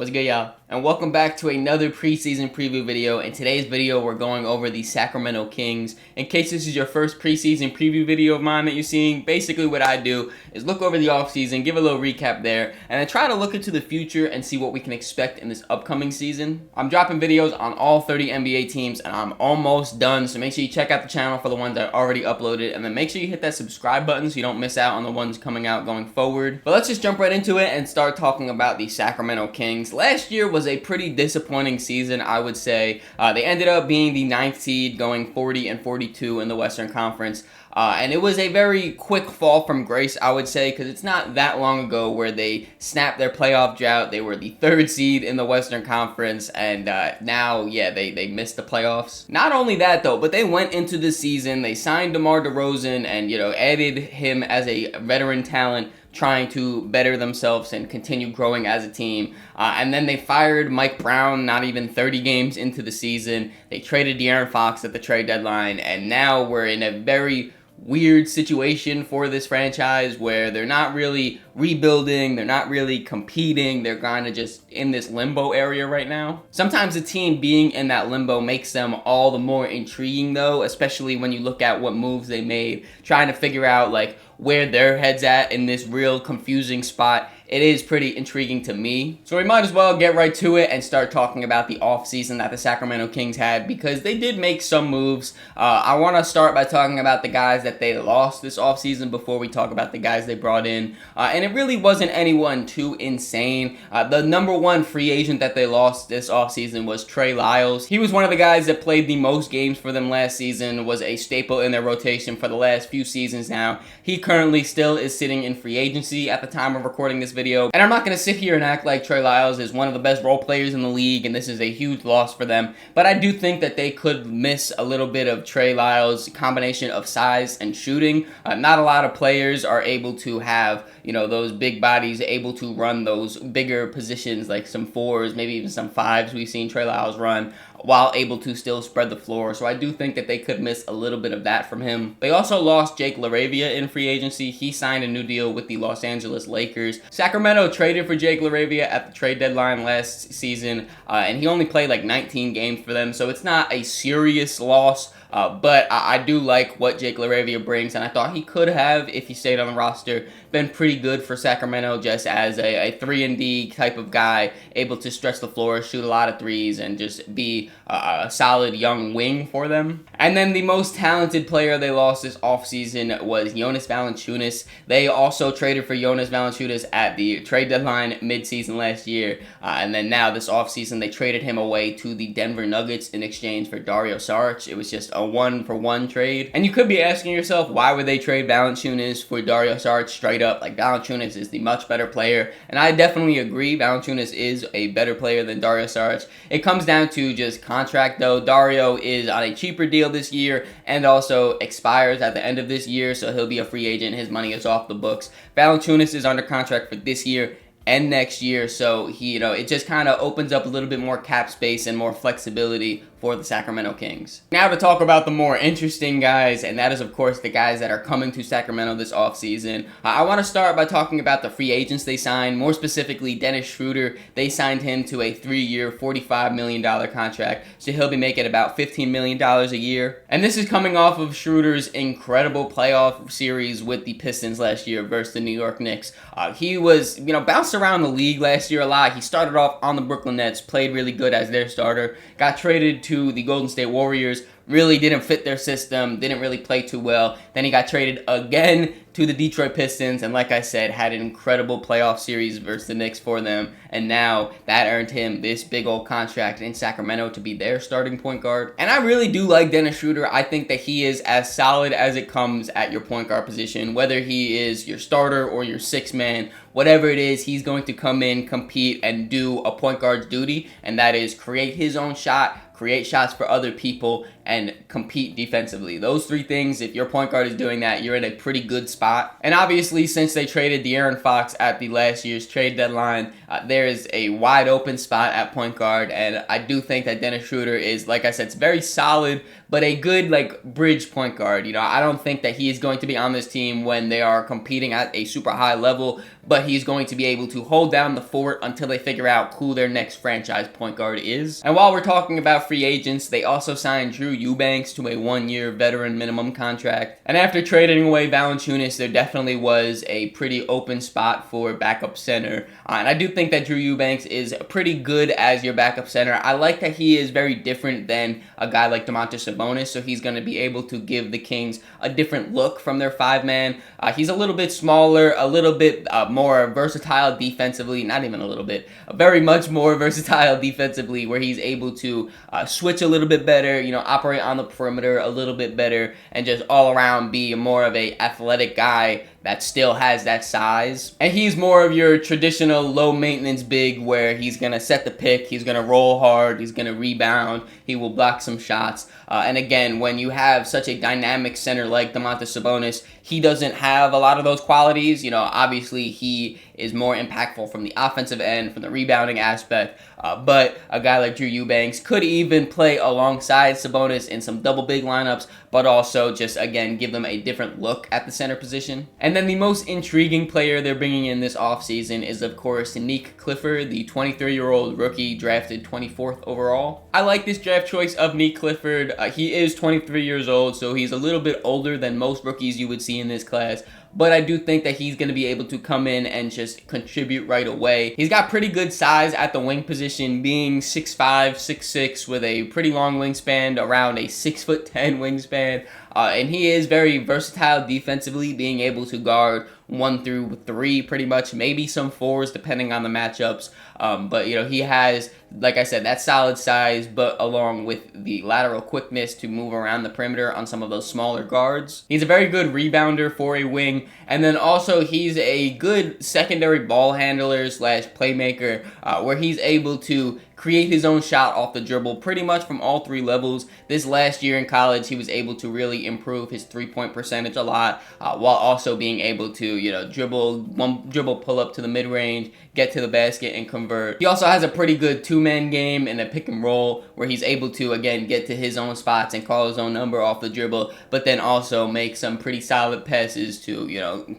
What's good, y'all? And welcome back to another preseason preview video. In today's video, we're going over the Sacramento Kings. In case this is your first preseason preview video of mine that you're seeing, basically what I do is look over the offseason, give a little recap there, and then try to look into the future and see what we can expect in this upcoming season. I'm dropping videos on all 30 NBA teams, and I'm almost done, so make sure you check out the channel for the ones I already uploaded, and then make sure you hit that subscribe button so you don't miss out on the ones coming out going forward. But let's just jump right into it and start talking about the Sacramento Kings. Last year was a pretty disappointing season, I would say. They ended up being the 9th seed, going 40-42 in the Western Conference. And it was a very quick fall from grace, I would say, because it's not that long ago where they snapped their playoff drought. They were the 3rd seed in the Western Conference, and now, yeah, they missed the playoffs. Not only that, though, but they went into the season, they signed DeMar DeRozan and, added him as a veteran talent, trying to better themselves and continue growing as a team. And then they fired Mike Brown not even 30 games into the season. They traded De'Aaron Fox at the trade deadline, and now we're in a very weird situation for this franchise where they're not really rebuilding, they're not really competing, they're kind of just in this limbo area right now. Sometimes a team being in that limbo makes them all the more intriguing though, especially when you look at what moves they made, trying to figure out like where their head's at in this real confusing spot. It is pretty intriguing to me. So we might as well get right to it and start talking about the offseason that the Sacramento Kings had, because they did make some moves. I want to start by talking about the guys that they lost this offseason before we talk about the guys they brought in. And it really wasn't anyone too insane. The number one free agent that they lost this offseason was Trey Lyles. He was one of the guys that played the most games for them last season, was a staple in their rotation for the last few seasons now. He currently still is sitting in free agency at the time of recording this video. And I'm not going to sit here and act like Trey Lyles is one of the best role players in the league and this is a huge loss for them, but I do think that they could miss a little bit of Trey Lyles' combination of size and shooting. Not a lot of players are able to have, those big bodies able to run those bigger positions, like some 4s, maybe even some 5s we've seen Trey Lyles run, while able to still spread the floor. So I do think that they could miss a little bit of that from him. They also lost Jake LaRavia in free agency. He signed a new deal with the Los Angeles Lakers. Sacramento traded for Jake LaRavia at the trade deadline last season, and he only played like 19 games for them, so it's not a serious loss. But I do like what Jake LaRavia brings, and I thought he could have, if he stayed on the roster, been pretty good for Sacramento just as a 3-and-D type of guy, able to stretch the floor, shoot a lot of threes, and just be a solid young wing for them. And then the most talented player they lost this offseason was Jonas Valanciunas. They also traded for Jonas Valanciunas at the trade deadline midseason last year, and then now this offseason they traded him away to the Denver Nuggets in exchange for Dario Saric. It was just a 1-for-1 trade. And you could be asking yourself, why would they trade Valanciunas for Dario Saric straight up? Like, Valanciunas is the much better player, and I definitely agree. Valanciunas is a better player than Dario Saric. It comes down to just contract though. Dario is on a cheaper deal this year and also expires at the end of this year, so he'll be a free agent. His money is off the books. Valanciunas is under contract for this year and next year, so he, it just kind of opens up a little bit more cap space and more flexibility for the Sacramento Kings. Now to talk about the more interesting guys, and that is of course the guys that are coming to Sacramento this offseason. I want to start by talking about the free agents they signed, more specifically Dennis Schroeder. They signed him to a 3-year, $45 million contract, so he'll be making about $15 million a year. And this is coming off of Schroeder's incredible playoff series with the Pistons last year versus the New York Knicks. He was, bounced around the league last year a lot. He started off on the Brooklyn Nets, played really good as their starter, got traded to the Golden State Warriors, really didn't fit their system, didn't really play too well. Then he got traded again to the Detroit Pistons, and like I said, had an incredible playoff series versus the Knicks for them, and now that earned him this big old contract in Sacramento to be their starting point guard. And I really do like Dennis Schroeder. I think that he is as solid as it comes at your point guard position, whether he is your starter or your 6th man, whatever it is, he's going to come in, compete, and do a point guard's duty, and that is create his own shot, create shots for other people, and compete defensively. Those 3 things, if your point guard is doing that, you're in a pretty good spot. And obviously, since they traded De'Aaron Fox at the last year's trade deadline, there is a wide open spot at point guard, and I do think that Dennis Schroeder is, like I said, it's very solid, but a good like bridge point guard. I don't think that he is going to be on this team when they are competing at a super high level, but he's going to be able to hold down the fort until they figure out who their next franchise point guard is. And while we're talking about free agents, they also signed Drew Eubanks to a 1-year veteran minimum contract. And after trading away Valanciunas, there definitely was a pretty open spot for backup center. And I do think that Drew Eubanks is pretty good as your backup center. I like that he is very different than a guy like Domantas Sabonis, so he's going to be able to give the Kings a different look from their 5-man. He's a little bit smaller, a little bit more versatile defensively, not even a little bit, very much more versatile defensively, where he's able to switch a little bit better, operate on the perimeter a little bit better, and just all around be more of a athletic guy that still has that size. And he's more of your traditional low maintenance big, where he's going to set the pick, he's going to roll hard, he's going to rebound, he will block some shots. And again, when you have such a dynamic center like Domantas Sabonis, he doesn't have a lot of those qualities. Obviously he is more impactful from the offensive end, from the rebounding aspect, but a guy like Drew Eubanks could even play alongside Sabonis in some double big lineups, but also just, again, give them a different look at the center position. And then the most intriguing player they're bringing in this offseason is, of course, Nick Clifford, the 23-year-old rookie drafted 24th overall. I like this draft choice of Nick Clifford. He is 23 years old, so he's a little bit older than most rookies you would see in this class, but I do think that he's going to be able to come in and just contribute right away. He's got pretty good size at the wing position, being 6'5", 6'6", with a pretty long wingspan, around a 6'10" wingspan. And he is very versatile defensively, being able to guard 1 through 3 pretty much, maybe some 4s depending on the matchups. But he has, like I said, that solid size, but along with the lateral quickness to move around the perimeter on some of those smaller guards. He's a very good rebounder for a wing, and then also he's a good secondary ball handler / playmaker, where he's able to create his own shot off the dribble pretty much from all 3 levels. This last year in college, he was able to really improve his 3-point percentage a lot, while also being able to, dribble pull up to the mid-range, get to the basket, and convert. He also has a pretty good 2-man game in a pick and roll, where he's able to, again, get to his own spots and call his own number off the dribble, but then also make some pretty solid passes to,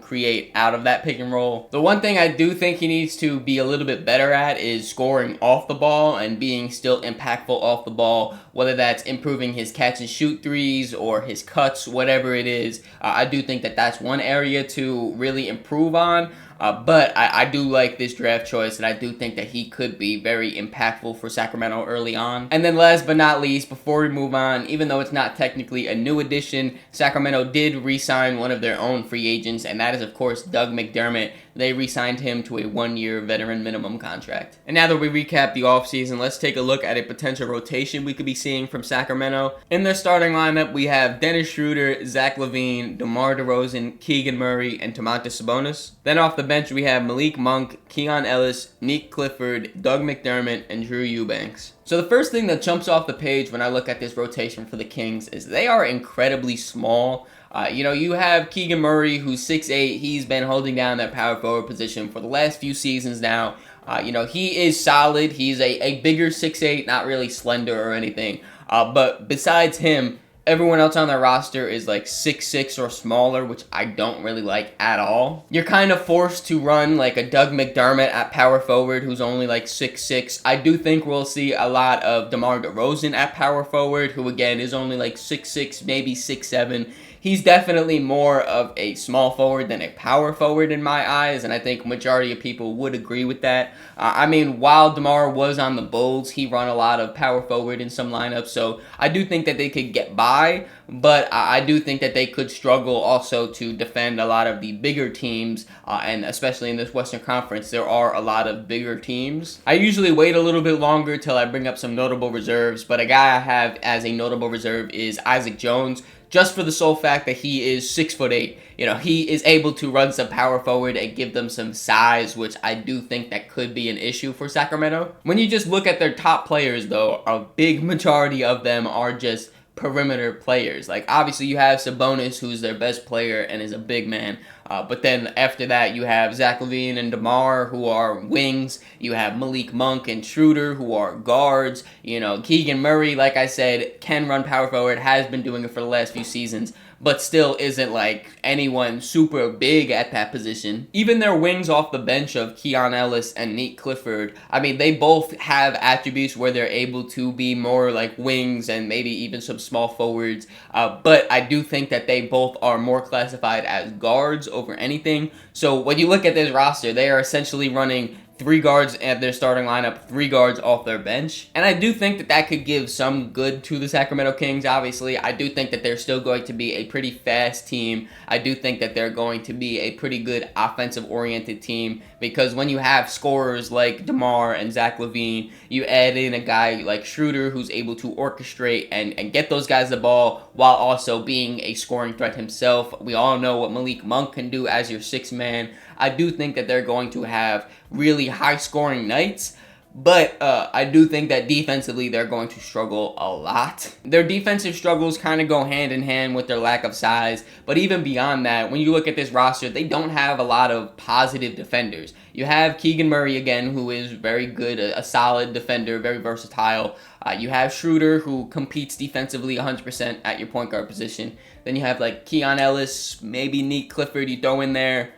create out of that pick and roll. The one thing I do think he needs to be a little bit better at is scoring off the ball and being still impactful off the ball, whether that's improving his catch and shoot threes or his cuts, whatever it is. I do think that that's one area to really improve on. But I do like this draft choice, and I do think that he could be very impactful for Sacramento early on. And then last but not least, before we move on, even though it's not technically a new addition, Sacramento did re-sign one of their own free agents, and that is, of course, Doug McDermott. They re-signed him to a 1-year veteran minimum contract. And now that we recap the offseason, let's take a look at a potential rotation we could be seeing from Sacramento. In their starting lineup, we have Dennis Schroeder, Zach LaVine, DeMar DeRozan, Keegan Murray, and Domantas Sabonis. Then off the bench, we have Malik Monk, Keon Ellis, Nick Clifford, Doug McDermott, and Drew Eubanks. So the first thing that jumps off the page when I look at this rotation for the Kings is they are incredibly small. You have Keegan Murray, who's 6'8". He's been holding down that power forward position for the last few seasons now. He is solid. He's a bigger 6'8", not really slender or anything. But besides him, everyone else on their roster is like 6'6" or smaller, which I don't really like at all. You're kind of forced to run like a Doug McDermott at power forward, who's only like 6'6". I do think we'll see a lot of DeMar DeRozan at power forward, who again is only like 6'6", maybe 6'7". He's definitely more of a small forward than a power forward in my eyes, and I think majority of people would agree with that. While DeMar was on the Bulls, he run a lot of power forward in some lineups, so I do think that they could get by, but I do think that they could struggle also to defend a lot of the bigger teams, and especially in this Western Conference, there are a lot of bigger teams. I usually wait a little bit longer till I bring up some notable reserves, but a guy I have as a notable reserve is Isaac Jones, just for the sole fact that he is 6'8". He is able to run some power forward and give them some size, which I do think that could be an issue for Sacramento. When you just look at their top players, though, a big majority of them are just perimeter players. Like, obviously you have Sabonis, who's their best player and is a big man, But then after that, you have Zach LaVine and DeMar, who are wings. You have Malik Monk and Schroeder, who are guards. You know, Keegan Murray, like I said, can run power forward, has been doing it for the last few seasons, but still isn't like anyone super big at that position. Even their wings off the bench of Keon Ellis and Nate Clifford, I mean, they both have attributes where they're able to be more like wings and maybe even some small forwards. But I do think that they both are more classified as guards over anything. So when you look at this roster, they are essentially running 3 guards at their starting lineup, 3 guards off their bench. And I do think that that could give some good to the Sacramento Kings, obviously. I do think that they're still going to be a pretty fast team. I do think that they're going to be a pretty good offensive-oriented team, because when you have scorers like DeMar and Zach LaVine, you add in a guy like Schroeder who's able to orchestrate and get those guys the ball while also being a scoring threat himself. We all know what Malik Monk can do as your 6th man. I do think that they're going to have really high-scoring nights, but I do think that defensively they're going to struggle a lot. Their defensive struggles kind of go hand in hand with their lack of size, but even beyond that, when you look at this roster, they don't have a lot of positive defenders. You have Keegan Murray again, who is very good, a solid defender, very versatile. You have Schroeder, who competes defensively 100% at your point guard position. Then you have like Keon Ellis, maybe Nate Clifford you throw in there.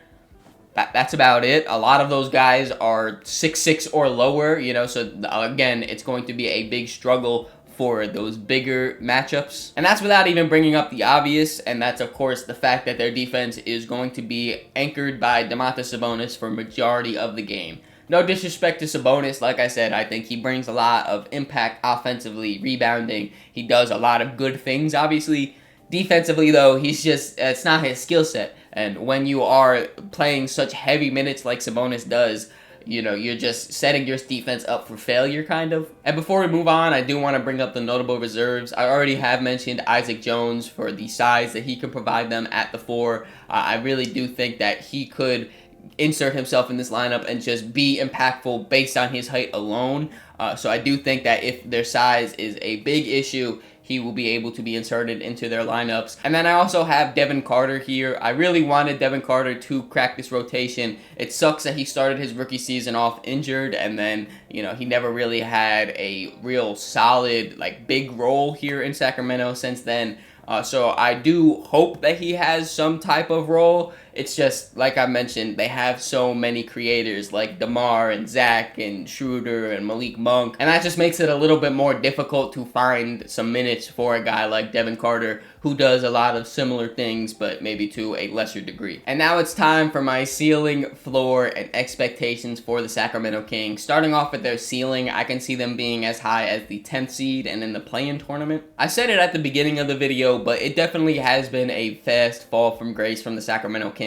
That's about it. A lot of those guys are 6'6" or lower, you know, so again, it's going to be a big struggle for those bigger matchups. And that's without even bringing up the obvious, and that's, of course, the fact that their defense is going to be anchored by Domantas Sabonis for majority of the game. No disrespect to Sabonis, like I said, I think he brings a lot of impact offensively, rebounding. He does a lot of good things, obviously. Defensively, though, it's not his skill set. And when you are playing such heavy minutes like Sabonis does, you know, you're just setting your defense up for failure, kind of. And before we move on, I do want to bring up the notable reserves. I already have mentioned Isaac Jones for the size that he can provide them at the 4. I really do think that he could insert himself in this lineup and just be impactful based on his height alone. So I do think that if their size is a big issue, he will be able to be inserted into their lineups. And then I also have Devin Carter here. I really wanted Devin Carter to crack this rotation. It sucks that he started his rookie season off injured, and then, you know, he never really had a real solid, like, big role here in Sacramento since then. So I do hope that he has some type of role. It's just, like I mentioned, they have so many creators like DeMar and Zach and Schroeder and Malik Monk. And that just makes it a little bit more difficult to find some minutes for a guy like Devin Carter, who does a lot of similar things, but maybe to a lesser degree. And now it's time for my ceiling, floor, and expectations for the Sacramento Kings. Starting off with their ceiling, I can see them being as high as the 10th seed and in the play-in tournament. I said it at the beginning of the video, but it definitely has been a fast fall from grace from the Sacramento Kings.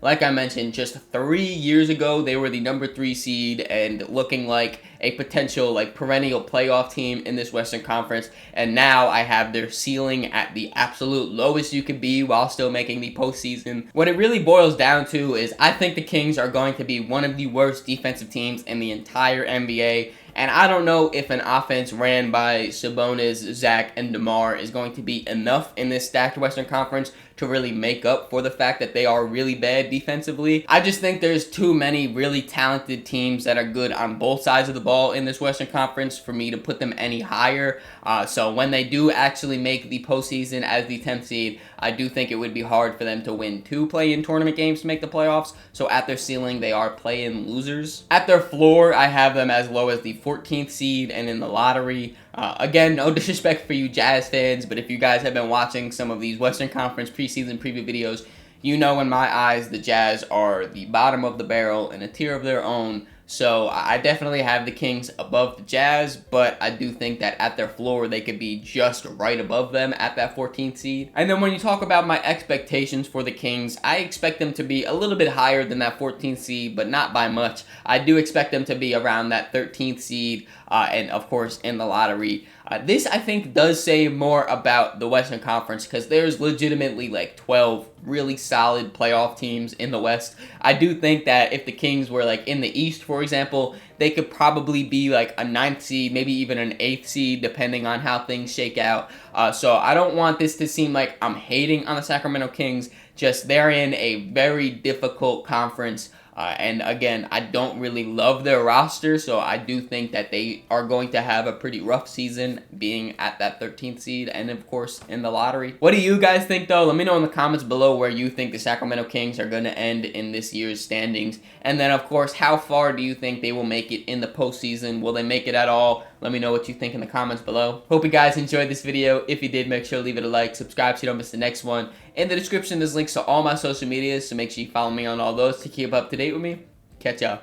Like I mentioned, just 3 years ago, they were the number 3 seed and looking like a potential like perennial playoff team in this Western Conference. And now I have their ceiling at the absolute lowest you could be while still making the postseason. What it really boils down to is I think the Kings are going to be one of the worst defensive teams in the entire NBA. And I don't know if an offense ran by Sabonis, Zach, and DeMar is going to be enough in this stacked Western Conference to really make up for the fact that they are really bad defensively. I just think there's too many really talented teams that are good on both sides of the ball in this Western Conference for me to put them any higher. So when they do actually make the postseason as the 10th seed, I do think it would be hard for them to win 2 play-in tournament games to make the playoffs. So at their ceiling, they are play-in losers. At their floor, I have them as low as the 14th seed and in the lottery. Again, no disrespect for you Jazz fans, but if you guys have been watching some of these Western Conference preseason preview videos, you know in my eyes the Jazz are the bottom of the barrel in a tier of their own. So I definitely have the Kings above the Jazz, but I do think that at their floor, they could be just right above them at that 14th seed. And then when you talk about my expectations for the Kings, I expect them to be a little bit higher than that 14th seed, but not by much. I do expect them to be around that 13th seed, and of course in the lottery. This, I think, does say more about the Western Conference because there's legitimately like 12 really solid playoff teams in the West. I do think that if the Kings were like in the East, for example, they could probably be like a 9th seed, maybe even an 8th seed, depending on how things shake out. So I don't want this to seem like I'm hating on the Sacramento Kings, Just they're in a very difficult conference. And again, I don't really love their roster, so I do think that they are going to have a pretty rough season being at that 13th seed and, of course, in the lottery. What do you guys think, though? Let me know in the comments below where you think the Sacramento Kings are going to end in this year's standings. And then, of course, how far do you think they will make it in the postseason? Will they make it at all? Let me know what you think in the comments below. Hope you guys enjoyed this video. If you did, make sure to leave it a like, subscribe so you don't miss the next one. In the description, there's links to all my social medias, so make sure you follow me on all those to keep up to date with me. Catch y'all.